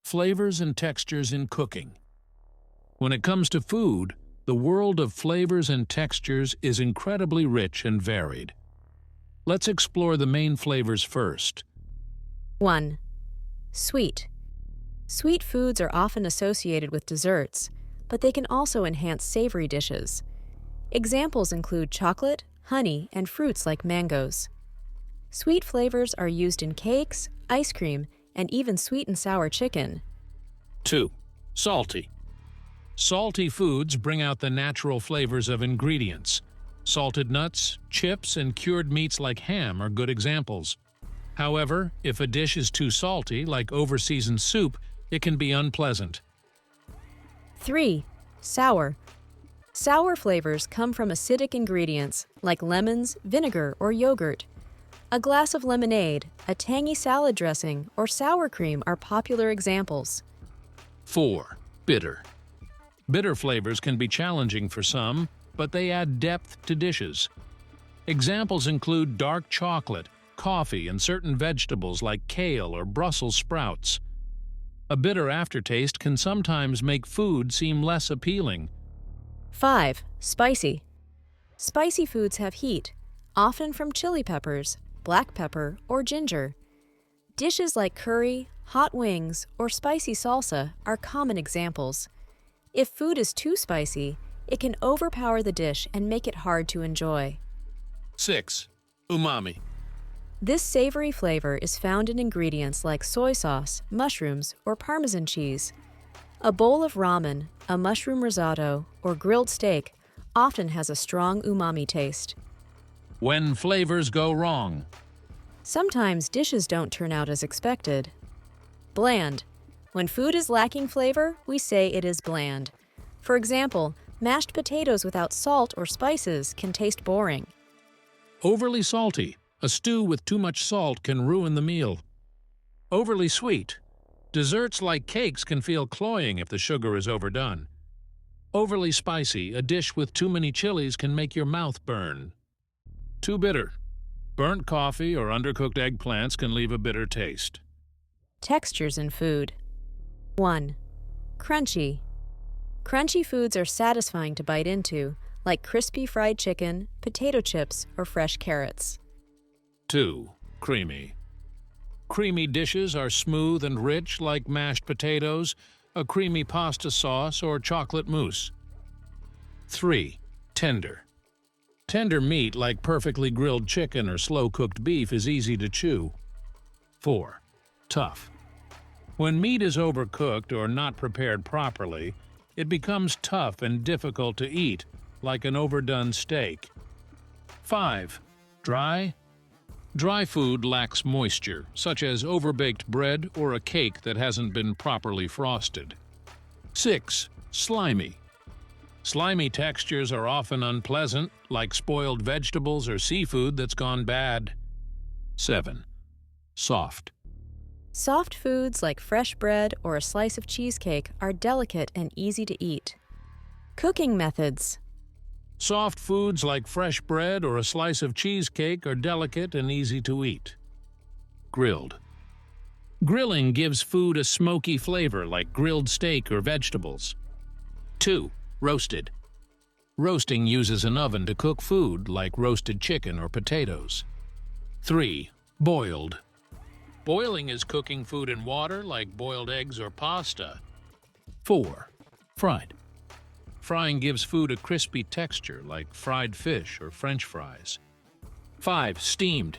Flavors and textures in cooking. When it comes to food, the world of flavors and textures is incredibly rich and varied. Let's explore the main flavors first. 1. Sweet. Sweet foods are often associated with desserts, but they can also enhance savory dishes. Examples include chocolate, honey, and fruits like mangoes. Sweet flavors are used in cakes, ice cream, and even sweet and sour chicken. 2. Salty. Salty foods bring out the natural flavors of ingredients. Salted nuts, chips, and cured meats like ham are good examples. However, if a dish is too salty, like over-seasoned soup, it can be unpleasant. 3. Sour. Sour flavors come from acidic ingredients like lemons, vinegar, or yogurt. A glass of lemonade, a tangy salad dressing, or sour cream are popular examples. 4. Bitter. Bitter flavors can be challenging for some, but they add depth to dishes. Examples include dark chocolate, coffee, and certain vegetables like kale or Brussels sprouts. A bitter aftertaste can sometimes make food seem less appealing. 5. Spicy. Spicy foods have heat, often from chili peppers, black pepper, or ginger. Dishes like curry, hot wings, or spicy salsa are common examples. If food is too spicy, it can overpower the dish and make it hard to enjoy. 6. Umami. This savory flavor is found in ingredients like soy sauce, mushrooms, or Parmesan cheese. A bowl of ramen, a mushroom risotto, or grilled steak often has a strong umami taste. When flavors go wrong. Sometimes dishes don't turn out as expected. Bland. When food is lacking flavor, we say it is bland. For example, mashed potatoes without salt or spices can taste boring. Overly salty. A stew with too much salt can ruin the meal. Overly sweet. Desserts like cakes can feel cloying if the sugar is overdone. Overly spicy. A dish with too many chilies can make your mouth burn. Too bitter. Burnt coffee or undercooked eggplants can leave a bitter taste. Textures in food. 1. Crunchy. Crunchy foods are satisfying to bite into, like crispy fried chicken, potato chips, or fresh carrots. 2. Creamy. Creamy dishes are smooth and rich like mashed potatoes, a creamy pasta sauce, or chocolate mousse. 3. Tender. Tender meat like perfectly grilled chicken or slow-cooked beef is easy to chew. 4. Tough. When meat is overcooked or not prepared properly, it becomes tough and difficult to eat, like an overdone steak. 5. Dry. Dry food lacks moisture, such as overbaked bread or a cake that hasn't been properly frosted. 6. Slimy. Slimy textures are often unpleasant, like spoiled vegetables or seafood that's gone bad. 7. Soft. Soft foods like fresh bread or a slice of cheesecake are delicate and easy to eat. Cooking methods. Soft foods like fresh bread or a slice of cheesecake are delicate and easy to eat. Grilled. Grilling gives food a smoky flavor like grilled steak or vegetables. 2. Roasted. Roasting uses an oven to cook food like roasted chicken or potatoes. 3. Boiled. Boiling is cooking food in water like boiled eggs or pasta. 4. Fried. Frying gives food a crispy texture like fried fish or French fries. 5. Steamed.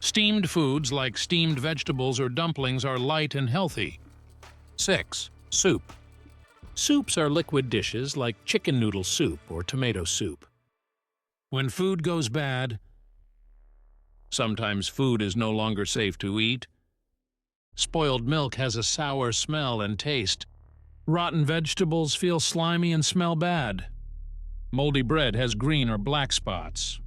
Steamed foods like steamed vegetables or dumplings are light and healthy. 6. Soup. Soups are liquid dishes like chicken noodle soup or tomato soup. When food goes bad, sometimes food is no longer safe to eat. Spoiled milk has a sour smell and taste. Rotten vegetables feel slimy and smell bad. Moldy bread has green or black spots.